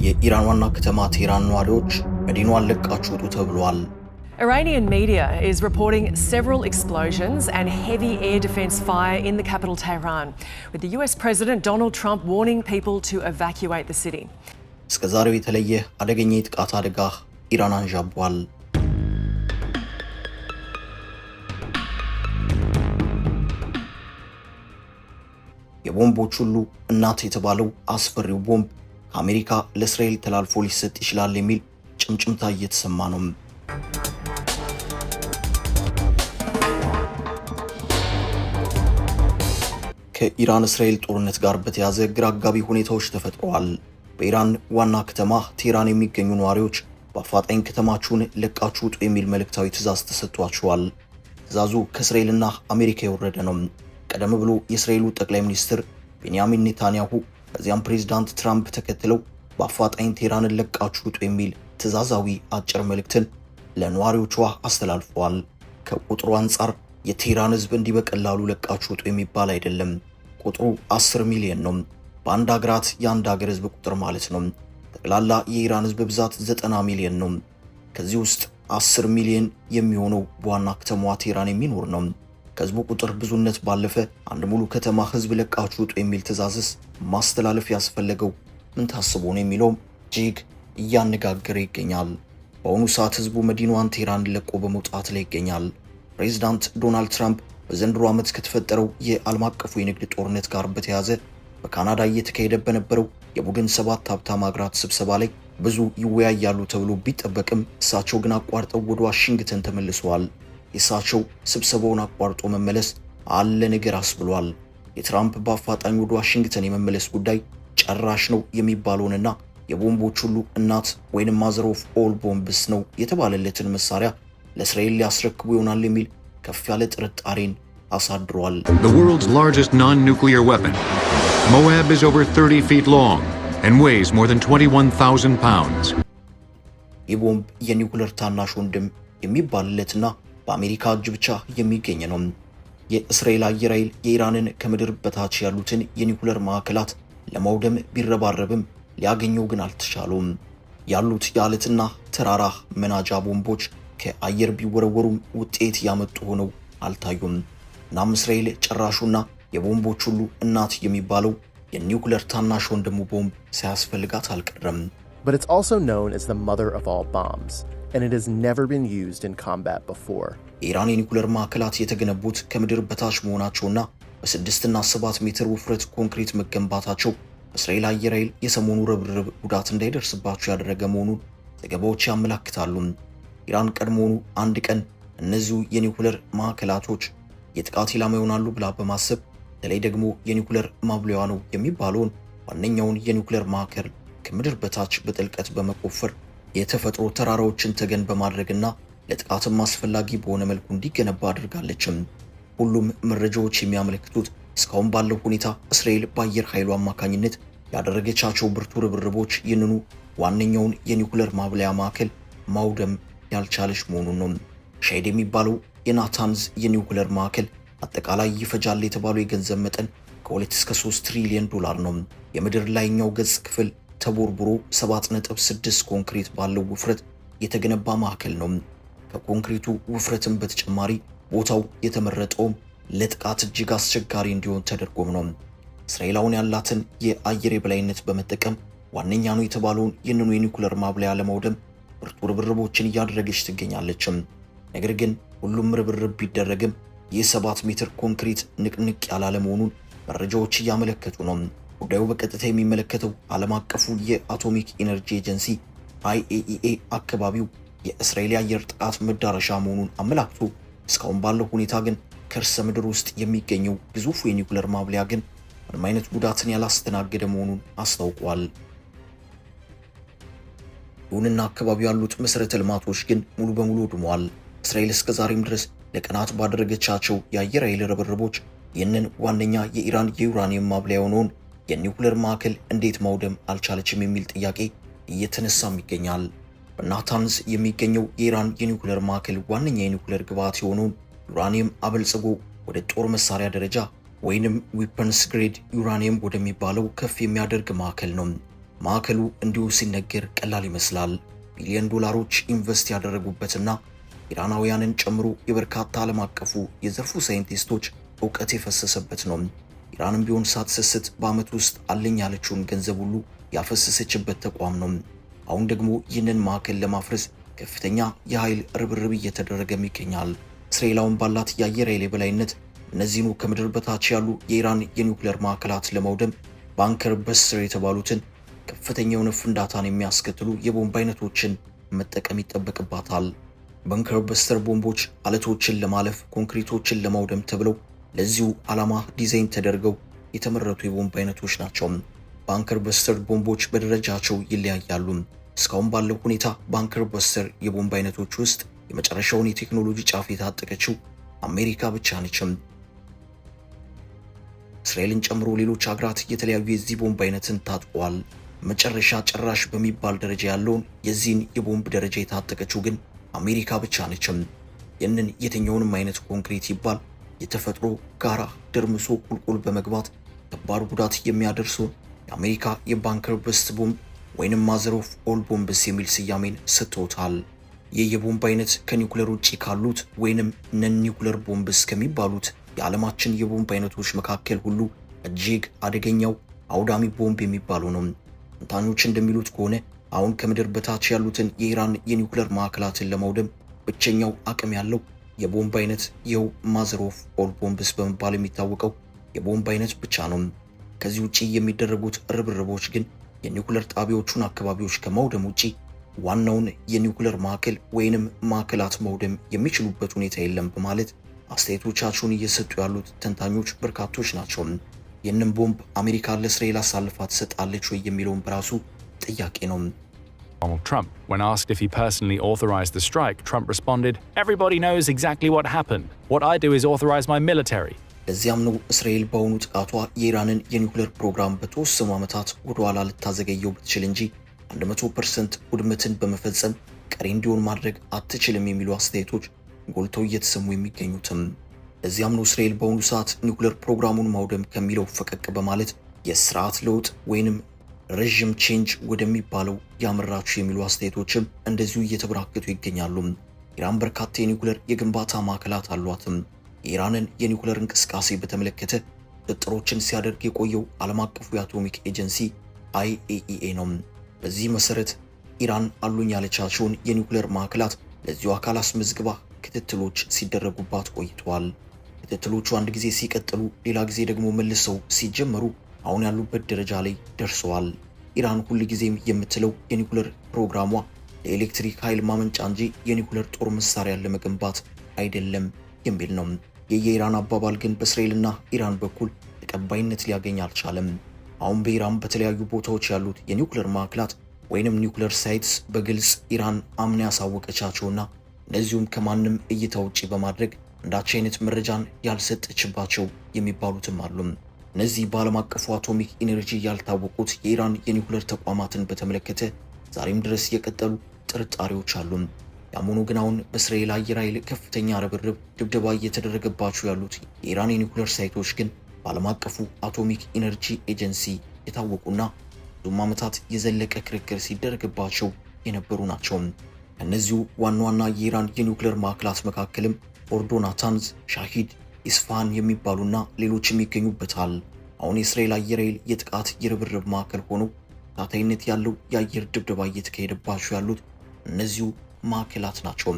የኢራን ዋና ከተማ ቴህራን ነዋሪዎች መዲናዋን ለቃችሁ ውጡ ተብሏል። Iranian media is reporting several explosions and heavy air defense fire in the capital Tehran, with the US President Donald Trump warning people to evacuate the city. እስከዛሬው የተለየ አደገኛ የጥቃት አደጋ ኢራን አንዣቧል። የቦምቦች ሁሉ እናት የተባለው አስፈሪው ቦምብ ከአሜሪካ ለእስራኤል ተላልፎ ሊሰጥ ይችላል የሚል ጭምጭምታ እየተሰማ ነው። ከኢራን እስራኤል ጦርነት ጋር በተያያዘ ግራ አጋቢ ሁኔታዎች ተፈጥረዋል። በኢራን ዋና ከተማ ቴህራን የሚገኙ ነዋሪዎች በአፋጣኝ ከተማችሁን ለቃችሁ ውጡ የሚል መልእክታዊ ትዕዛዝ ተሰጥቷቸዋል። ትዕዛዙ ከእስራኤልና አሜሪካ የወረደ ነው። ቀደም ብሎ የእስራኤሉ ጠቅላይ ሚኒስትር ቤንያሚን ኔታንያሁ ከዚያም ፕሬዝዳንት ትራምፕ ተከትለው በአፋጣኝ ቴህራንን ለቃችሁ ውጡ የሚል ትዕዛዛዊ አጭር መልእክትን ለነዋሪዎቿ አስተላልፈዋል። ከቁጥሩ አንጻር የቴህራን ህዝብ እንዲህ በቀላሉ ለቃችሁ ውጡ የሚባል አይደለም። ቁጥሩ 10 ሚሊዮን ነው። በአንድ ሀገራት የአንድ ሀገር ህዝብ ቁጥር ማለት ነው። ጠቅላላ የኢራን ህዝብ ብዛት 90 ሚሊዮን ነው። ከዚህ ውስጥ 10 ሚሊዮን የሚሆነው በዋና ከተማዋ ቴህራን የሚኖር ነው። ከህዝቡ ቁጥር ብዙነት ባለፈ አንድ ሙሉ ከተማ ህዝብ ለቃችሁ ውጡ የሚል ትዕዛዝስ ማስተላለፍ ያስፈለገው ምን ታስቦ ነው የሚለው እጅግ እያነጋገረ ይገኛል። በአሁኑ ሰዓት ህዝቡ መዲናዋን ቴህራን ለቆ በመውጣት ላይ ይገኛል። ፕሬዝዳንት ዶናልድ ትራምፕ በዘንድሮ ዓመት ከተፈጠረው የዓለም አቀፉ የንግድ ጦርነት ጋር በተያያዘ በካናዳ እየተካሄደ በነበረው የቡድን 7 ሀብታም ሀገራት ስብሰባ ላይ ብዙ ይወያያሉ ተብሎ ቢጠበቅም እሳቸው ግን አቋርጠው ወደ ዋሽንግተን ተመልሰዋል። የእሳቸው ስብሰባውን አቋርጦ መመለስ አለ ነገር አስብሏል። የትራምፕ በአፋጣኝ ወደ ዋሽንግተን የመመለስ ጉዳይ ጨራሽ ነው የሚባለውንና የቦምቦች ሁሉ እናት ወይንም ማዘር ኦፍ ኦል ቦምብስ ነው የተባለለትን መሳሪያ ለእስራኤል ሊያስረክቡ ይሆናል የሚል ከፍ ያለ ጥርጣሬን አሳድሯል። The world's largest non-nuclear weapon, Moab is over 30 feet long and weighs more than 21,000 pounds. ይህ ቦምብ የኒውክሌር ታናሽ ወንድም የሚባልለትና በአሜሪካ እጅ ብቻ የሚገኝ ነው። የእስራኤል አየር ኃይል የኢራንን ከምድር በታች ያሉትን የኒውክሌር ማዕከላት ለማውደም ቢረባረብም ሊያገኘው ግን አልተቻሉም። ያሉት የአለትና ተራራ መናጃ ቦምቦች ከአየር ቢወረወሩም ውጤት ያመጡ ሆነው አልታዩም። እናም እስራኤል ጭራሹና የቦምቦች ሁሉ እናት የሚባለው የኒውክሌር ታናሽ ወንድሙ ቦምብ ሳያስፈልጋት አልቀረም። But it's also known as the mother of all bombs, and it has never been used in combat before. የኢራን የኒውክሌር ማዕከላት የተገነቡት ከምድር በታች መሆናቸውና በ6 እና 7 ሜትር ውፍረት ኮንክሪት መገንባታቸው እስራኤል አየር ኃይል የሰሞኑ ርብርብ ጉዳት እንዳይደርስባቸው ያደረገ መሆኑን ዘገባዎች ያመለክታሉ። ኢራን ቀድሞውኑ አንድ ቀን እነዚሁ የኒውክሌር ማዕከላቶች የጥቃት ኢላማ ይሆናሉ ብላ በማሰብ በተለይ ደግሞ የኒውክሌር ማብለያዋ ነው የሚባለውን ዋነኛውን የኒውክሌር ማዕከል ከምድር በታች በጥልቀት በመቆፈር የተፈጥሮ ተራራዎችን ተገን በማድረግና ለጥቃትም አስፈላጊ በሆነ መልኩ እንዲገነባ አድርጋለችም። ሁሉም መረጃዎች የሚያመለክቱት እስካሁን ባለው ሁኔታ እስራኤል በአየር ኃይሉ አማካኝነት ያደረገቻቸው ብርቱ ርብርቦች ይህንኑ ዋነኛውን የኒውክሌር ማብለያ ማዕከል ማውደም ያልቻለች መሆኑን ነው። ሻሂድ የሚባለው የናታንዝ የኒውክሌር ማዕከል አጠቃላይ ይፈጃል የተባለው የገንዘብ መጠን ከ2 እስከ 3 ትሪሊዮን ዶላር ነው። የምድር ላይኛው ገጽ ክፍል ተቦርቡሮ 7.6 ኮንክሪት ባለው ውፍረት የተገነባ ማዕከል ነው። ከኮንክሪቱ ውፍረትም በተጨማሪ ቦታው የተመረጠውም ለጥቃት እጅግ አስቸጋሪ እንዲሆን ተደርጎም ነው። እስራኤል አሁን ያላትን የአየር የበላይነት በመጠቀም ዋነኛ ነው የተባለውን ይህንኑ የኒውክሌር ማብለያ ለማውደም ብርቱ ርብርቦችን እያደረገች ትገኛለችም። ነገር ግን ሁሉም ርብርብ ቢደረግም የ7 ሜትር ኮንክሪት ንቅንቅ ያላለ መሆኑን መረጃዎች እያመለከቱ ነው። ጉዳዩ በቀጥታ የሚመለከተው ዓለም አቀፉ የአቶሚክ ኢነርጂ ኤጀንሲ IAEA አካባቢው የእስራኤል የአየር ጥቃት መዳረሻ መሆኑን አመላክቶ እስካሁን ባለው ሁኔታ ግን ከርሰ ምድር ውስጥ የሚገኘው ግዙፉ የኒውክሌር ማብለያ ግን ምንም አይነት ጉዳትን ያላስተናገደ መሆኑን አስታውቋል። ይሁንና አካባቢው ያሉት መሰረተ ልማቶች ግን ሙሉ በሙሉ ወድመዋል። እስራኤል እስከዛሬም ድረስ ለቀናት ባደረገቻቸው የአየር ኃይል ርብርቦች ይህንን ዋነኛ የኢራን የዩራኒየም ማብለያ የሆነውን የኒውክሌር ማዕከል እንዴት ማውደም አልቻለችም የሚል ጥያቄ እየተነሳም ይገኛል። በናታንዝ የሚገኘው የኢራን የኒውክሌር ማዕከል ዋነኛ የኒውክሌር ግብዓት የሆነውን ዩራኒየም አበልጽጎ ወደ ጦር መሳሪያ ደረጃ ወይንም ዊፐንስ ግሬድ ዩራኒየም ወደሚባለው ከፍ የሚያደርግ ማዕከል ነው። ማዕከሉ እንዲሁ ሲነገር ቀላል ይመስላል። ቢሊዮን ዶላሮች ኢንቨስት ያደረጉበትና ኢራናውያንን ጨምሮ የበርካታ ዓለም አቀፉ የዘርፉ ሳይንቲስቶች ዕውቀት የፈሰሰበት ነው። ኢራንም ቢሆን ሳትሰስት በዓመት ውስጥ አለኝ ያለችውን ገንዘብ ሁሉ ያፈሰሰችበት ተቋም ነው። አሁን ደግሞ ይህንን ማዕከል ለማፍረስ ከፍተኛ የኃይል ርብርብ እየተደረገም ይገኛል። እስራኤል ባላት የአየር ኃይል የበላይነት እነዚህኑ ከምድር በታች ያሉ የኢራን የኒውክሌር ማዕከላት ለማውደም ባንከር በስተር የተባሉትን ከፍተኛ የሆነ ፍንዳታን የሚያስከትሉ የቦምብ አይነቶችን መጠቀም ይጠበቅባታል። ባንከር በስተር ቦምቦች አለቶችን ለማለፍ ኮንክሪቶችን ለማውደም ተብለው ለዚሁ ዓላማ ዲዛይን ተደርገው የተመረቱ የቦምብ አይነቶች ናቸው። ባንከር በስተር ቦምቦች በደረጃቸው ይለያያሉ። እስካሁን ባለው ሁኔታ ባንከር በስተር የቦምብ አይነቶች ውስጥ የመጨረሻውን የቴክኖሎጂ ጫፍ የታጠቀችው አሜሪካ ብቻ ነች። እስራኤልን ጨምሮ ሌሎች ሀገራት የተለያዩ የዚህ ቦምብ አይነትን ታጥቀዋል። መጨረሻ ጭራሽ በሚባል ደረጃ ያለውን የዚህን የቦምብ ደረጃ የታጠቀችው ግን አሜሪካ ብቻ ነች። ይህንን የትኛውንም አይነት ኮንክሪት ይባል የተፈጥሮ ጋራ ደርምሶ ቁልቁል በመግባት ከባድ ጉዳት የሚያደርሰውን የአሜሪካ የባንከር በስት ቦምብ ወይንም ማዘር ኦፍ ኦል ቦምብስ የሚል ስያሜን ሰጥቶታል። ይህ የቦምብ አይነት ከኒውክሌር ውጪ ካሉት ወይንም ነን ኒውክሌር ቦምብስ ከሚባሉት የዓለማችን የቦምብ አይነቶች መካከል ሁሉ እጅግ አደገኛው አውዳሚ ቦምብ የሚባለው ነው። ተንታኞች እንደሚሉት ከሆነ አሁን ከምድር በታች ያሉትን የኢራን የኒውክሌር ማዕከላትን ለማውደም ብቸኛው አቅም ያለው የቦምብ አይነት ይኸው ማዘር ኦፍ ኦል ቦምብስ በመባል የሚታወቀው የቦምብ አይነት ብቻ ነው። ከዚህ ውጪ የሚደረጉት ርብርቦች ግን የኒውክሌር ጣቢያዎቹን አካባቢዎች ከማውደም ውጪ ዋናውን የኒውክሌር ማዕከል ወይንም ማዕከላት ማውደም የሚችሉበት ሁኔታ የለም በማለት አስተያየቶቻቸውን እየሰጡ ያሉት ተንታኞች በርካቶች ናቸው። ይህንን ቦምብ አሜሪካ ለእስራኤል አሳልፋ ትሰጣለች ወይ የሚለውን በራሱ ጥያቄ ነው። Donald Trump. When asked if he personally authorized the strike, Trump responded, "Everybody knows exactly what happened. What I do is authorize my military." ለዚያም ነው እስራኤል በአሁኑ ጥቃቷ የኢራንን የኒውክሌር ፕሮግራም በተወሰኑ ዓመታት ወደ ኋላ ልታዘገየው ብትችል እንጂ 100% ውድመትን በመፈጸም ቀሪ እንዲሆን ማድረግ አትችልም የሚሉ አስተያየቶች ጎልተው እየተሰሙ የሚገኙትም። ለዚያም ነው እስራኤል በአሁኑ ሰዓት ኒውክሌር ፕሮግራሙን ማውደም ከሚለው ፈቀቅ በማለት የስርዓት ለውጥ ወይንም ረዥም ቼንጅ ወደሚባለው ያመራችሁ የሚሉ አስተያየቶችም እንደዚሁ እየተበራከቱ ይገኛሉ። ኢራን በርካታ የኒውክሌር የግንባታ ማዕከላት አሏትም። የኢራንን የኒውክሌር እንቅስቃሴ በተመለከተ ቁጥጥሮችን ሲያደርግ የቆየው ዓለም አቀፉ የአቶሚክ ኤጀንሲ IAEA ነው። በዚህ መሰረት ኢራን አሉኝ ያለቻቸውን የኒውክሌር ማዕከላት ለዚሁ አካል አስመዝግባ ክትትሎች ሲደረጉባት ቆይተዋል። ክትትሎቹ አንድ ጊዜ ሲቀጥሉ፣ ሌላ ጊዜ ደግሞ መልሰው ሲጀመሩ አሁን ያሉበት ደረጃ ላይ ደርሰዋል። ኢራን ሁል ጊዜም የምትለው የኒውክሌር ፕሮግራሟ ለኤሌክትሪክ ኃይል ማመንጫ እንጂ የኒውክሌር ጦር መሳሪያ ለመገንባት አይደለም የሚል ነው። የኢራን አባባል ግን በእስራኤልና ኢራን በኩል ተቀባይነት ሊያገኝ አልቻለም። አሁን በኢራን በተለያዩ ቦታዎች ያሉት የኒውክሌር ማዕከላት ወይንም ኒውክሌር ሳይትስ በግልጽ ኢራን አምና ያሳወቀቻቸውና እንደዚሁም ከማንም እይታ ውጪ በማድረግ እንዳች አይነት መረጃን ያልሰጠችባቸው የሚባሉትም አሉ። እነዚህ በዓለም አቀፉ አቶሚክ ኢነርጂ ያልታወቁት የኢራን የኒውክሌር ተቋማትን በተመለከተ ዛሬም ድረስ የቀጠሉ ጥርጣሬዎች አሉ። ያም ሆኖ ግን አሁን በእስራኤል አየር ኃይል ከፍተኛ ርብርብ ድብደባ እየተደረገባቸው ያሉት የኢራን የኒውክሌር ሳይቶች ግን በዓለም አቀፉ አቶሚክ ኢነርጂ ኤጀንሲ የታወቁና ብዙም ዓመታት የዘለቀ ክርክር ሲደረግባቸው የነበሩ ናቸው። እነዚሁ ዋና ዋና የኢራን የኒውክሌር ማዕከላት መካከልም ፎርዶ፣ ናታንዝ፣ ሻሂድ፣ ኢስፋሃን የሚባሉና ሌሎችም ይገኙበታል። አሁን የእስራኤል አየር ኃይል የጥቃት የርብርብ ማዕከል ሆኖ ተከታታይነት ያለው የአየር ድብደባ እየተካሄደባቸው ያሉት እነዚሁ ማዕከላት ናቸው።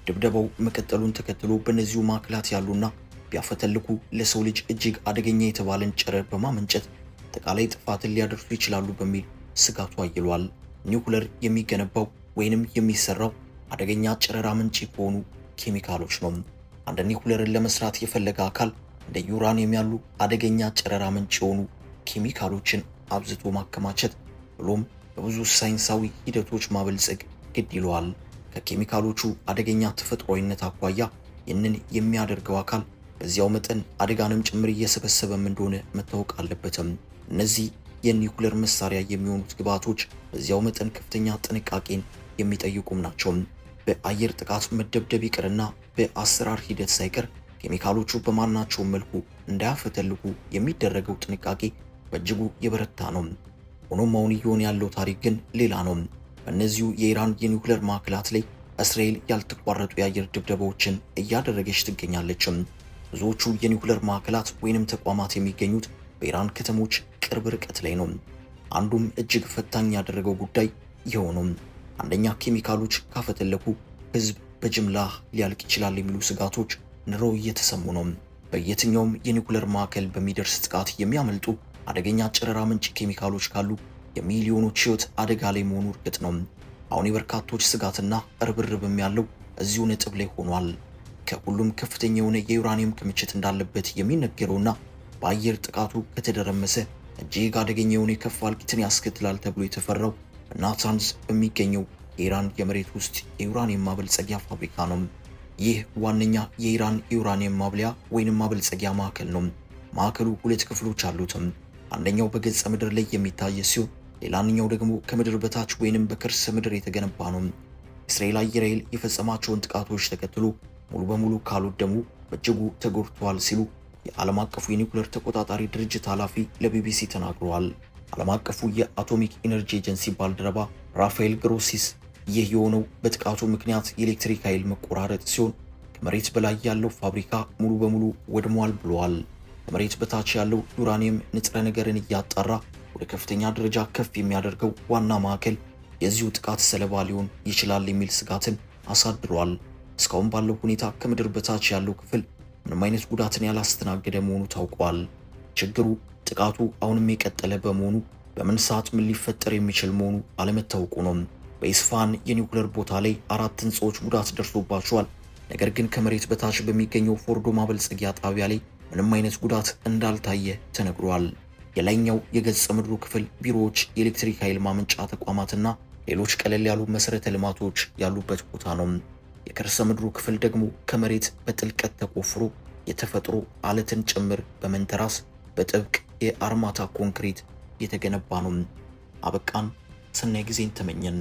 ድብደባው መቀጠሉን ተከትሎ በእነዚሁ ማዕከላት ያሉና ቢያፈተልኩ ለሰው ልጅ እጅግ አደገኛ የተባለን ጨረር በማመንጨት አጠቃላይ ጥፋትን ሊያደርሱ ይችላሉ በሚል ስጋቱ አይሏል። ኒውክሌር የሚገነባው ወይንም የሚሰራው አደገኛ ጨረር አመንጪ ከሆኑ ኬሚካሎች ነው። አንድ ኒውክሌርን ለመስራት የፈለገ አካል እንደ ዩራኒየም ያሉ አደገኛ ጨረር አመንጪ የሆኑ ኬሚካሎችን አብዝቶ ማከማቸት ብሎም በብዙ ሳይንሳዊ ሂደቶች ማበልጸግ ግድ ይለዋል። ከኬሚካሎቹ አደገኛ ተፈጥሯዊነት አኳያ ይህንን የሚያደርገው አካል በዚያው መጠን አደጋንም ጭምር እየሰበሰበም እንደሆነ መታወቅ አለበትም። እነዚህ የኒውክሌር መሳሪያ የሚሆኑት ግብዓቶች በዚያው መጠን ከፍተኛ ጥንቃቄን የሚጠይቁም ናቸው። በአየር ጥቃት መደብደብ ይቅርና በአሰራር ሂደት ሳይቀር ኬሚካሎቹ በማናቸውም መልኩ እንዳያፈተልኩ የሚደረገው ጥንቃቄ በእጅጉ የበረታ ነው። ሆኖም አሁን እየሆነ ያለው ታሪክ ግን ሌላ ነው። በእነዚሁ የኢራን የኒውክሌር ማዕከላት ላይ እስራኤል ያልተቋረጡ የአየር ድብደባዎችን እያደረገች ትገኛለች። ብዙዎቹ የኒውክሌር ማዕከላት ወይንም ተቋማት የሚገኙት በኢራን ከተሞች ቅርብ ርቀት ላይ ነው። አንዱም እጅግ ፈታኝ ያደረገው ጉዳይ ይኸው ነው። አንደኛ ኬሚካሎች ካፈተለኩ ህዝብ በጅምላ ሊያልቅ ይችላል የሚሉ ስጋቶች ንረው እየተሰሙ ነው። በየትኛውም የኒውክሌር ማዕከል በሚደርስ ጥቃት የሚያመልጡ አደገኛ ጨረራ ምንጭ ኬሚካሎች ካሉ የሚሊዮኖች ህይወት አደጋ ላይ መሆኑ እርግጥ ነው። አሁን የበርካቶች ስጋትና ርብርብም ያለው እዚሁ ነጥብ ላይ ሆኗል። ከሁሉም ከፍተኛ የሆነ የዩራኒየም ክምችት እንዳለበት የሚነገረውና በአየር ጥቃቱ ከተደረመሰ እጅግ አደገኛ የሆነ የከፋ እልቂትን ያስከትላል ተብሎ የተፈራው በናታንዝ በሚገኘው የኢራን የመሬት ውስጥ የዩራኒየም ማበልጸጊያ ፋብሪካ ነው። ይህ ዋነኛ የኢራን የዩራኒየም ማብለያ ወይንም ማበልጸጊያ ማዕከል ነው። ማዕከሉ ሁለት ክፍሎች አሉት። አንደኛው በገጸ ምድር ላይ የሚታይ ሲሆን ሌላኛው ደግሞ ከምድር በታች ወይንም በከርሰ ምድር የተገነባ ነው። እስራኤል አየር ኃይል የፈጸማቸውን ጥቃቶች ተከትሎ ሙሉ በሙሉ ካልወደሙ በእጅጉ ተጎድተዋል ሲሉ የዓለም አቀፉ የኒውክሌር ተቆጣጣሪ ድርጅት ኃላፊ ለቢቢሲ ተናግረዋል። ዓለም አቀፉ የአቶሚክ ኢነርጂ ኤጀንሲ ባልደረባ ራፋኤል ግሮሲስ ይህ የሆነው በጥቃቱ ምክንያት የኤሌክትሪክ ኃይል መቆራረጥ ሲሆን ከመሬት በላይ ያለው ፋብሪካ ሙሉ በሙሉ ወድሟል ብለዋል። ከመሬት በታች ያለው ዩራኒየም ንጥረ ነገርን እያጣራ ወደ ከፍተኛ ደረጃ ከፍ የሚያደርገው ዋና ማዕከል የዚሁ ጥቃት ሰለባ ሊሆን ይችላል የሚል ስጋትን አሳድሯል። እስካሁን ባለው ሁኔታ ከምድር በታች ያለው ክፍል ምንም አይነት ጉዳትን ያላስተናገደ መሆኑ ታውቋል። ችግሩ ጥቃቱ አሁንም የቀጠለ በመሆኑ በምን ሰዓት ምን ሊፈጠር የሚችል መሆኑ አለመታወቁ ነው። በኢስፋሃን የኒውክሌር ቦታ ላይ 4 ህንፃዎች ጉዳት ደርሶባቸዋል። ነገር ግን ከመሬት በታች በሚገኘው ፎርዶ ማበልጸጊያ ጣቢያ ላይ ምንም አይነት ጉዳት እንዳልታየ ተነግሯል። የላይኛው የገጸ ምድሩ ክፍል ቢሮዎች፣ የኤሌክትሪክ ኃይል ማመንጫ ተቋማትና ሌሎች ቀለል ያሉ መሰረተ ልማቶች ያሉበት ቦታ ነው። የከርሰ ምድሩ ክፍል ደግሞ ከመሬት በጥልቀት ተቆፍሮ የተፈጥሮ አለትን ጭምር በመንተራስ በጥብቅ የአርማታ ኮንክሪት የተገነባ ነው። አበቃን። ሰናይ ጊዜን ተመኘን።